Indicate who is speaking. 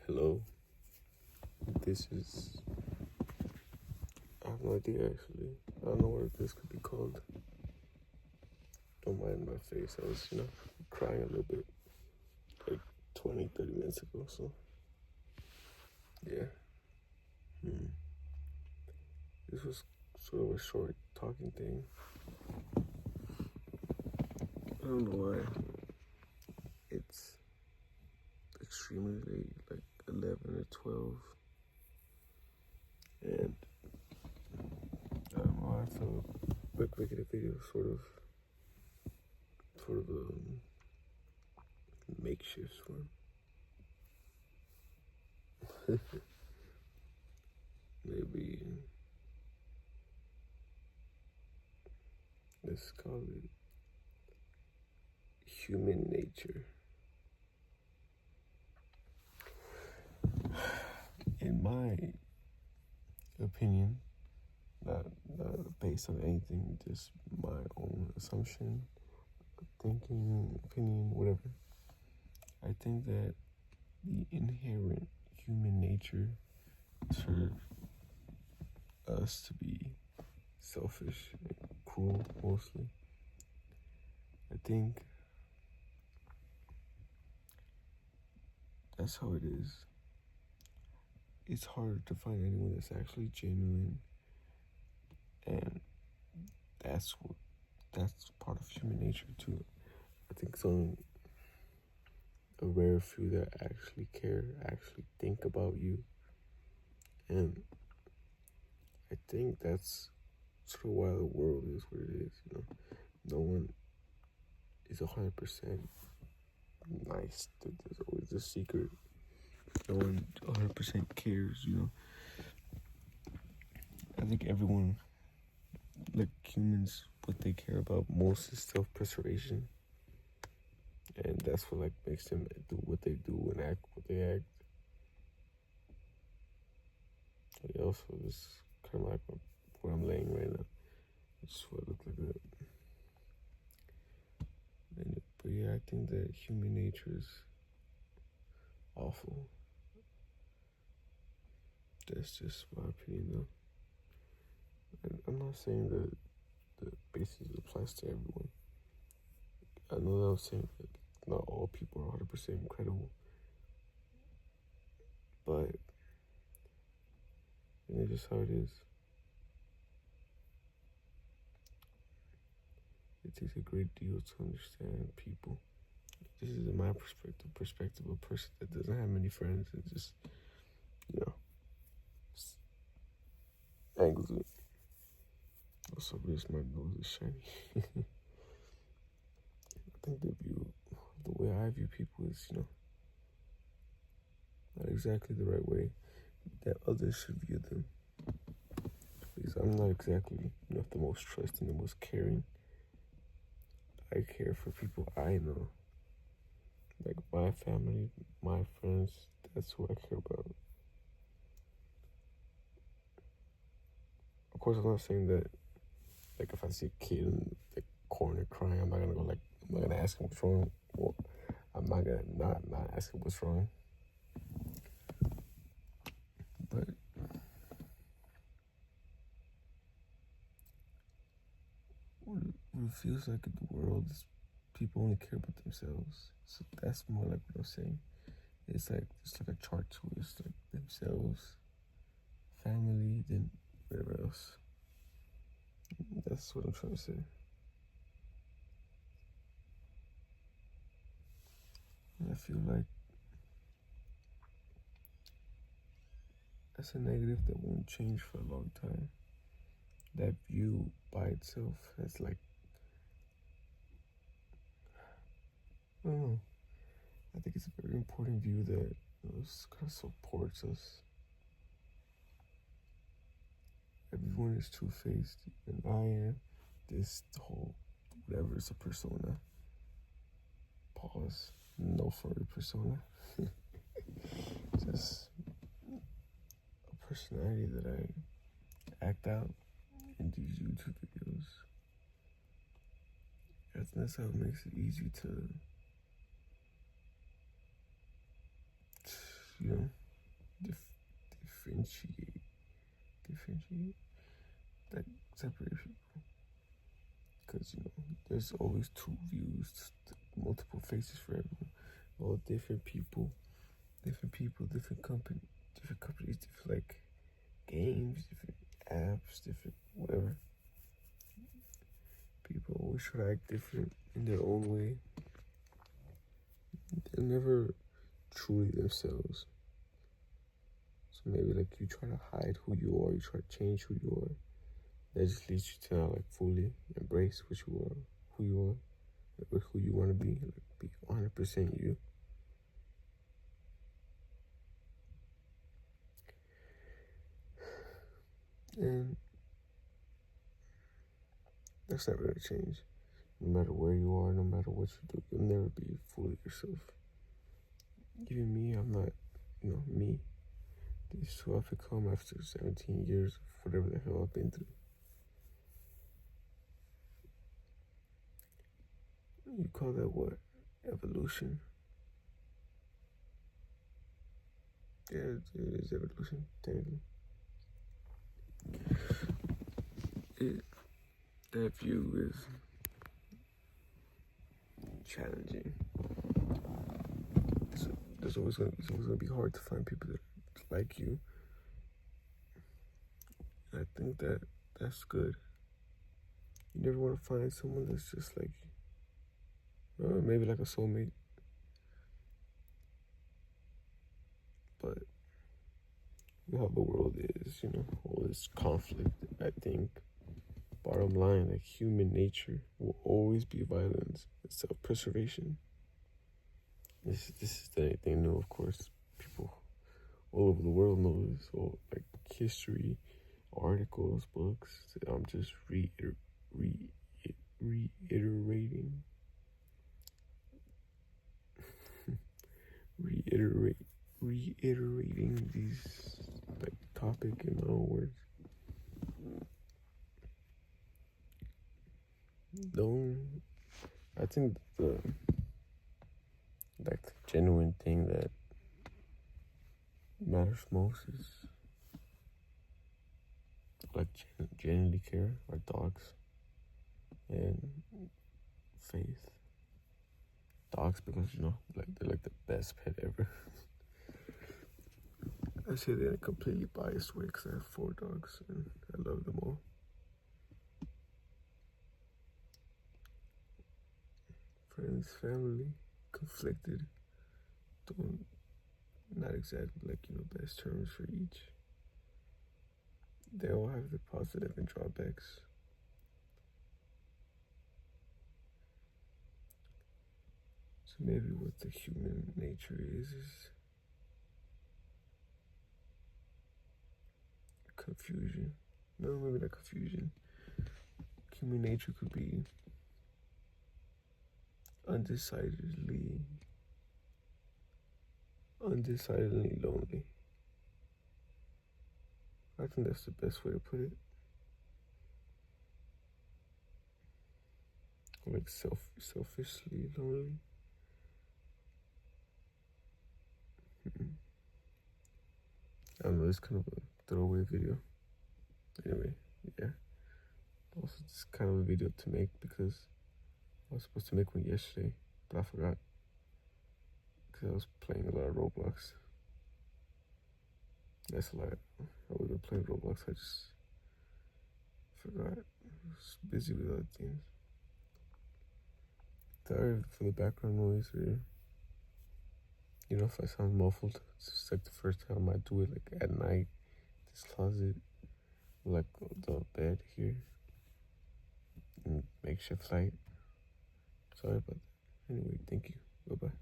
Speaker 1: Hello. This is. I have no idea actually. I don't know what this could be called. Don't mind my face. I was, crying a little bit like 20, 30 minutes ago. So, yeah. This was sort of a short talking thing. I don't know why. It's extremely late, like 11 or 12. And I don't know, I feel like making a video sort of a makeshift one. Maybe let's call it human nature. In my opinion, not based on anything, just my own assumption, thinking, opinion, whatever. I think that the inherent human nature for us to be selfish and cruel, mostly. I think that's how it is. It's hard to find anyone that's actually genuine, and that's part of human nature too. I think it's only a rare few that actually care, actually think about you, and I think that's sort of why the world is what it is. No one is 100% nice. There's always a secret. No one 100% cares. I think everyone, like humans, what they care about most is self-preservation, and that's what makes them do what they do and act what they act. Also, it's kind of like where I'm laying right now. It's what I look like that. But yeah, I think that human nature is awful. That's just my opinion, though. And I'm not saying that basically applies to everyone. I know that I'm saying that not all people are 100% incredible, but it's just how it is. It takes a great deal to understand people. This is my perspective of a person that doesn't have many friends and just, angles it. Also, because my nose is shiny. I think the way I view people is, not exactly the right way that others should view them. Because I'm not exactly, the most trusting, the most caring. I care for people I know. Like my family, my friends, that's who I care about. Of course, I'm not saying that, if I see a kid in the corner crying, I'm not gonna ask him what's wrong. Well, I'm not gonna not ask him what's wrong. But what it feels like in the world is people only care about themselves. So that's more like what I'm saying. It's like a chart to it. It's like themselves, family, then whatever else. That's what I'm trying to say. And I feel like that's a negative that won't change for a long time. That view by itself has I don't know. I think it's a very important view that kind of supports us. Everyone is two-faced, and I am this whole whatever is a persona. Pause. No further persona. Just a personality that I act out in these YouTube videos. That's how it makes it easy to you know, differentiate, differentiate, like separate people. Because, you know, there's always two views, multiple faces for everyone. All different people, different companies, different like games, different apps, different whatever. People always try to act different in their own way. They're never truly themselves. So maybe like you try to hide who you are, you try to change who you are. That just leads you to not like fully embrace what you are, who you are, like, who you want to be, like be 100% you. And that's never gonna change. No matter where you are, no matter what you do, you'll never be fully yourself. Even me, I'm not, you know, me. This is who I've become after 17 years of whatever the hell I've been through. You call that what? Evolution? Yeah, it is evolution, technically. That view is challenging. So it's always gonna be hard to find people that like you. And I think that's good. You never want to find someone that's just like you. Maybe like a soulmate. But how the world is, you know, all this conflict. I think bottom line, like human nature will always be violence and self-preservation. This is anything new, of course. People all over the world know this. So like history, articles, books. I'm just reiterating, reiterate, reiterating these like topic in my own words. Don't. I think the like the genuine thing that matters most is like genuinely care our dogs and faith. Dogs because you know like they're like the best pet ever. I say that in a completely biased way because I have 4 dogs and I love them all. Friends, family, conflicted. Don't not exactly like you know best terms for each. They all have their positive and drawbacks. So maybe what the human nature is confusion. No, maybe not confusion. Human nature could be undecidedly lonely. I think that's the best way to put it. Like selfishly lonely. I don't know, it's kind of a throwaway video. Anyway, yeah. Also, it's kind of a video to make because I was supposed to make one yesterday, but I forgot because I was playing a lot of Roblox. That's a lot. I was playing Roblox. I just forgot. I was busy with other things. Sorry for the background noise or you know if I sound muffled. It's just like the first time I do it like at night. This closet, like the bed here, and makeshift light. Sorry about that. Anyway, thank you. Bye bye.